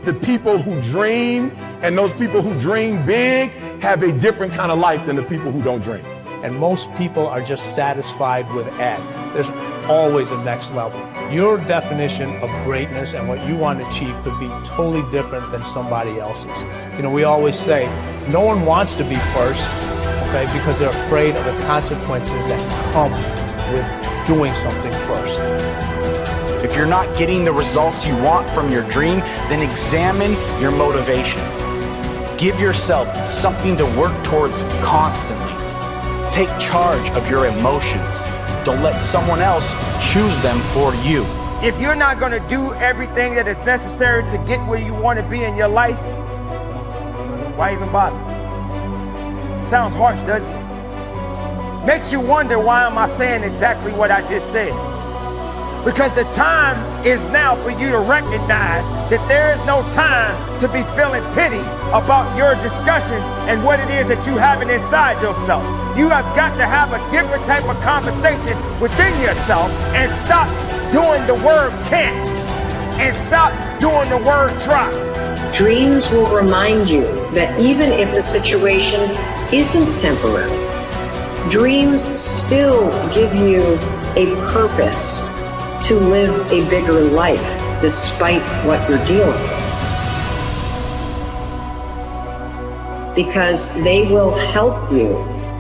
the people who dream and those people who dream big have a different kind of life than the people who don't dream. And most people are just satisfied with at. There's always a next level. Your definition of greatness and what you want to achieve could be totally different than somebody else's. You know, we always say, no one wants to be first, okay, because they're afraid of the consequences that come with doing something first. If you're not getting the results you want from your dream, then examine your motivation. Give yourself something to work towards constantly. Take charge of your emotions. Don't let someone else choose them for you. If you're not going to do everything that is necessary to get where you want to be in your life, why even bother? Sounds harsh, doesn't it? Makes you wonder, why am I saying exactly what I just said? Because the time is now for you to recognize that there is no time to be feeling pity about your discussions and what it is that you have inside yourself. You have got to have a different type of conversation within yourself and stop doing the word can't and stop doing the word try. Dreams will remind you that even if the situation isn't temporary, dreams still give you a purpose to live a bigger life despite what you're dealing with. Because they will help you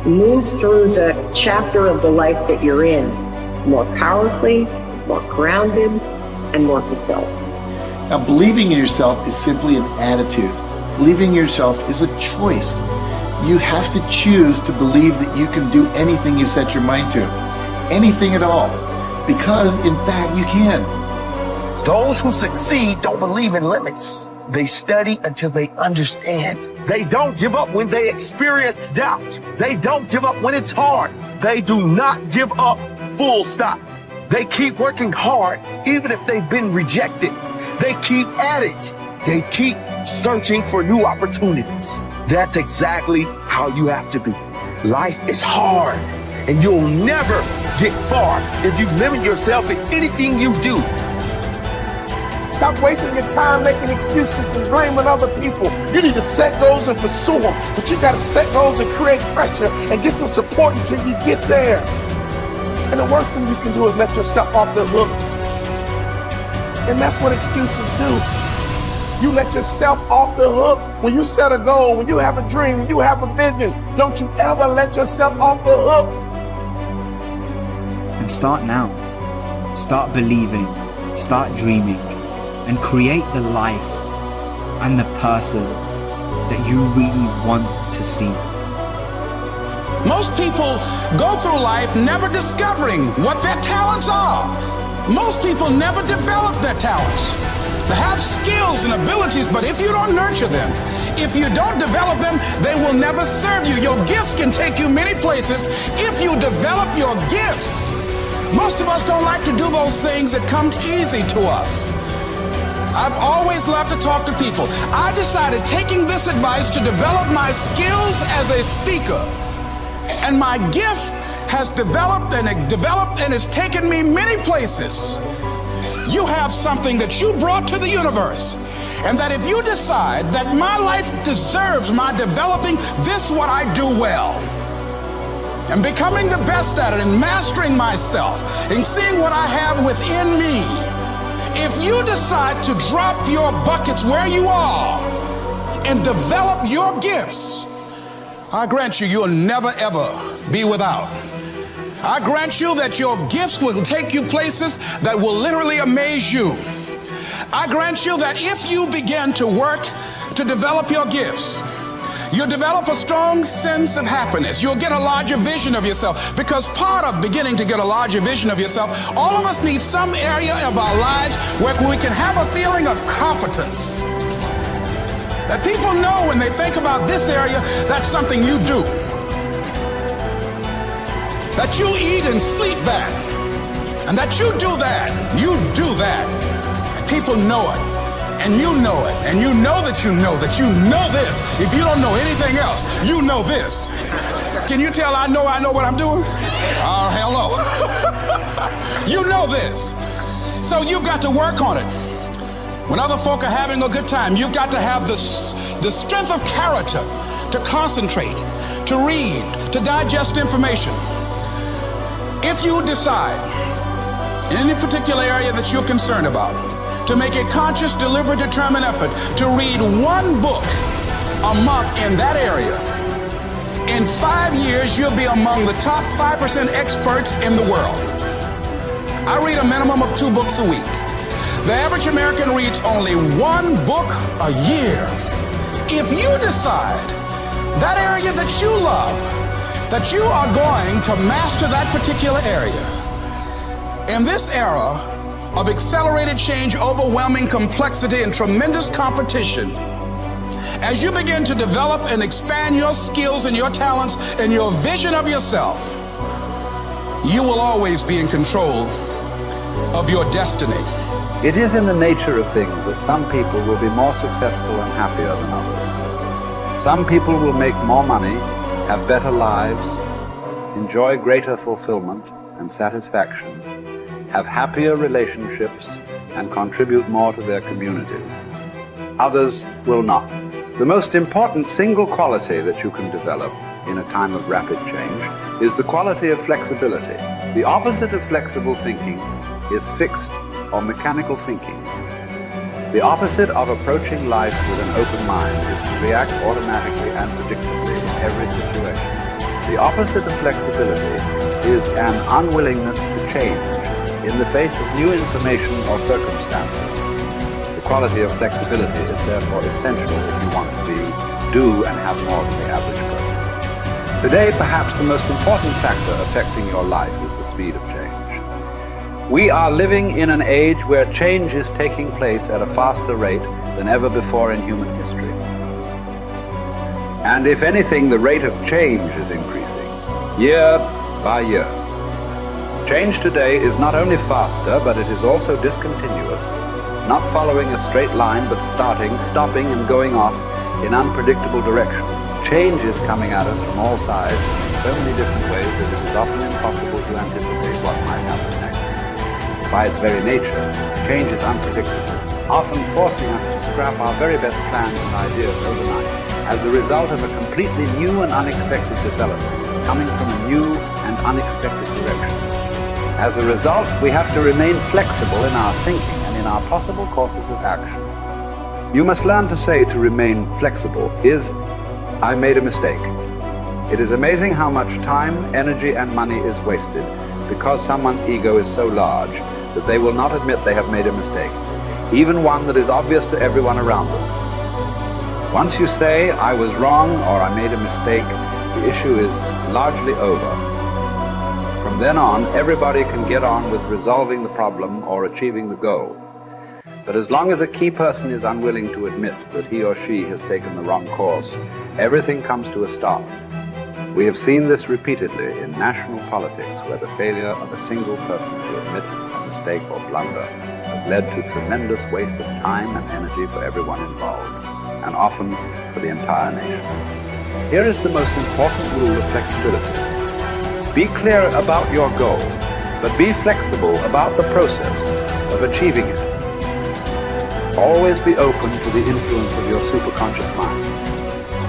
move through the chapter of the life that you're in more powerfully, more grounded, and more fulfilled. Now, believing in yourself is simply an attitude. Believing in yourself is a choice. You have to choose to believe that you can do anything you set your mind to. Anything at all. Because, in fact, you can. Those who succeed don't believe in limits. They study until they understand. They don't give up when they experience doubt. They don't give up when it's hard. They do not give up, full stop. They keep working hard, even if they've been rejected. They keep at it. They keep searching for new opportunities. That's exactly how you have to be. Life is hard, and you'll never get far if you limit yourself in anything you do. Stop wasting your time making excuses and blaming other people. You need to set goals and pursue them, but you gotta set goals and create pressure and get some support until you get there. And the worst thing you can do is let yourself off the hook. And that's what excuses do. You let yourself off the hook. When you set a goal, when you have a dream, when you have a vision, don't you ever let yourself off the hook. And start now. Start believing, start dreaming, and create the life and the person that you really want to see. Most people go through life never discovering what their talents are. Most people never develop their talents. They have skills and abilities, but if you don't nurture them, if you don't develop them, they will never serve you. Your gifts can take you many places if you develop your gifts. Most of us don't like to do those things that come easy to us. I've always loved to talk to people. I decided, taking this advice, to develop my skills as a speaker. And my gift has developed and it's taken me many places. You have something that you brought to the universe. And that if you decide that my life deserves my developing this, what I do well, and becoming the best at it, and mastering myself, and seeing what I have within me, if you decide to drop your buckets where you are and develop your gifts, I grant you, you'll never ever be without. I grant you that your gifts will take you places that will literally amaze you. I grant you that if you begin to work to develop your gifts, you'll develop a strong sense of happiness. You'll get a larger vision of yourself, because part of beginning to get a larger vision of yourself, all of us need some area of our lives where we can have a feeling of competence. That people know when they think about this area, that's something you do. That you eat and sleep that. And that you do that. You do that. And people know it. And you know it. And you know that you know that you know this. If you don't know anything else, you know this. Can you tell I know what I'm doing? Oh, hell no. You know this. So you've got to work on it. When other folk are having a good time, you've got to have the strength of character to concentrate, to read, to digest information. If you decide in any particular area that you're concerned about, to make a conscious, deliberate, determined effort to read one book a month in that area, in 5 years, you'll be among the top 5% experts in the world. I read a minimum of 2 books a week. The average American reads only 1 book a year. If you decide that area that you love, that you are going to master that particular area, in this era of accelerated change, overwhelming complexity, and tremendous competition, as you begin to develop and expand your skills and your talents and your vision of yourself, you will always be in control of your destiny. It is in the nature of things that some people will be more successful and happier than others. Some people will make more money, have better lives, enjoy greater fulfillment and satisfaction, have happier relationships, and contribute more to their communities. Others will not. The most important single quality that you can develop in a time of rapid change is the quality of flexibility. The opposite of flexible thinking is fixed or mechanical thinking. The opposite of approaching life with an open mind is to react automatically and predictably in every situation. The opposite of flexibility is an unwillingness to change in the face of new information or circumstances. The quality of flexibility is therefore essential if you want to do and have more than the average person. Today, perhaps the most important factor affecting your life is the speed of change. We are living in an age where change is taking place at a faster rate than ever before in human history. And if anything, the rate of change is increasing, year by year. Change today is not only faster, but it is also discontinuous, not following a straight line, but starting, stopping, and going off in unpredictable direction. Change is coming at us from all sides in so many different ways that it is often impossible to anticipate what might happen next. By its very nature, change is unpredictable, often forcing us to scrap our very best plans and ideas overnight as the result of a completely new and unexpected development coming from a new and unexpected direction. As a result, we have to remain flexible in our thinking and in our possible courses of action. You must learn to say to remain flexible is, I made a mistake. It is amazing how much time, energy, and money is wasted because someone's ego is so large that they will not admit they have made a mistake, even one that is obvious to everyone around them. Once you say, I was wrong or I made a mistake, the issue is largely over. From then on, everybody can get on with resolving the problem or achieving the goal. But as long as a key person is unwilling to admit that he or she has taken the wrong course, everything comes to a stop. We have seen this repeatedly in national politics, where the failure of a single person to admit a mistake or blunder has led to tremendous waste of time and energy for everyone involved, and often for the entire nation. Here is the most important rule of flexibility. Be clear about your goal, but be flexible about the process of achieving it. Always be open to the influence of your superconscious mind.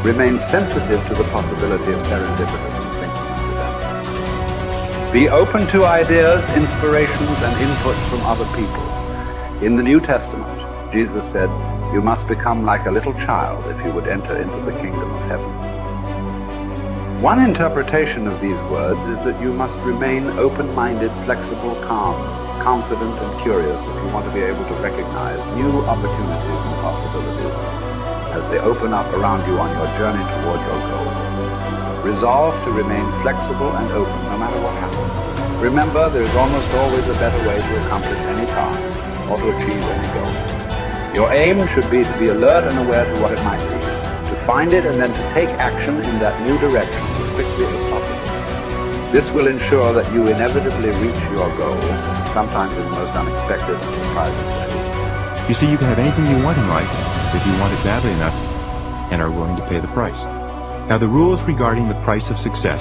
Remain sensitive to the possibility of serendipitous and synchronous events. Be open to ideas, inspirations, and input from other people. In the New Testament, Jesus said, you must become like a little child if you would enter into the kingdom of heaven. One interpretation of these words is that you must remain open-minded, flexible, calm, confident, and curious if you want to be able to recognize new opportunities and possibilities as they open up around you on your journey toward your goal. Resolve to remain flexible and open no matter what happens. Remember, there is almost always a better way to accomplish any task or to achieve any goal. Your aim should be to be alert and aware to what it might be, to find it and then to take action in that new direction as quickly as possible. This will ensure that you inevitably reach your goal, sometimes in the most unexpected and surprising ways. You see, you can have anything you want in life if you want it badly enough and are willing to pay the price. Now, the rules regarding the price of success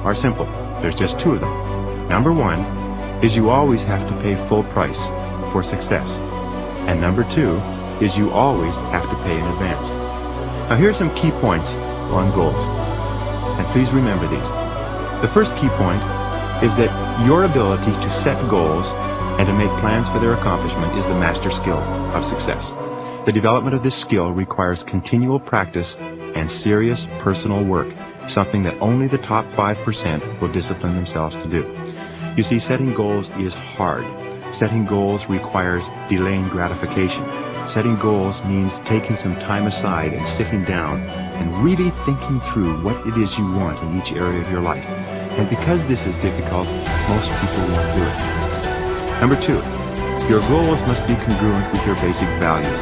are simple. There's just 2 of them. Number 1 is you always have to pay full price for success. And number 2 is you always have to pay in advance. Now here are some key points on goals, and please remember these. The first key point is that your ability to set goals and to make plans for their accomplishment is the master skill of success. The development of this skill requires continual practice and serious personal work, something that only the top 5% will discipline themselves to do. You see, setting goals is hard. Setting goals requires delaying gratification. Setting goals means taking some time aside and sitting down and really thinking through what it is you want in each area of your life. And because this is difficult, most people won't do it. Number 2, your goals must be congruent with your basic values.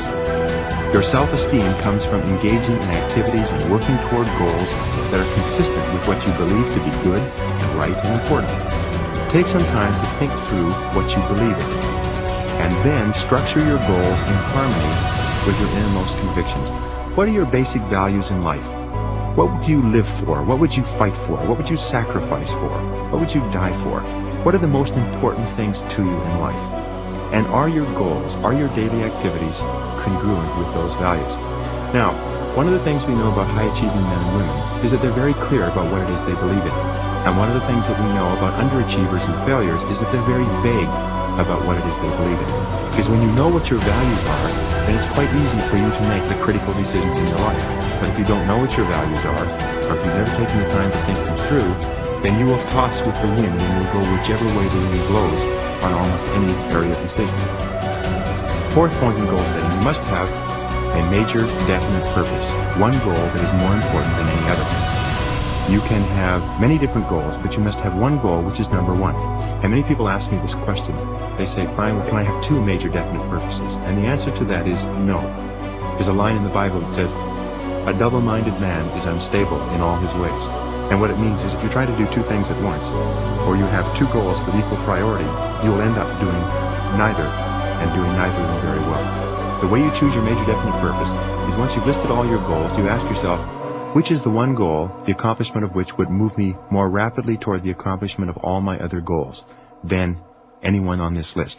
Your self-esteem comes from engaging in activities and working toward goals that are consistent with what you believe to be good and right and important. Take some time to think through what you believe in, and then structure your goals in harmony with your innermost convictions. What are your basic values in life? What would you live for? What would you fight for? What would you sacrifice for? What would you die for? What are the most important things to you in life? And are your goals, are your daily activities congruent with those values? Now, one of the things we know about high-achieving men and women is that they're very clear about what it is they believe in. And one of the things that we know about underachievers and failures is that they're very vague about what it is they believe in. Because when you know what your values are, then it's quite easy for you to make the critical decisions in your life. But if you don't know what your values are, or if you've never taken the time to think them through, then you will toss with the wind and you'll go whichever way the wind blows on almost any area of decision. Fourth point in goal setting, you must have a major, definite purpose. One goal that is more important than any other. You can have many different goals, but you must have one goal which is number one. And many people ask me this question. They say, fine, well, can I have two major definite purposes? And the answer to that is no. There's a line in the Bible that says, a double-minded man is unstable in all his ways. And what it means is if you try to do two things at once, or you have two goals with equal priority, you will end up doing neither, and doing neither of them very well. The way you choose your major definite purpose is once you've listed all your goals, you ask yourself, which is the one goal, the accomplishment of which would move me more rapidly toward the accomplishment of all my other goals than anyone on this list?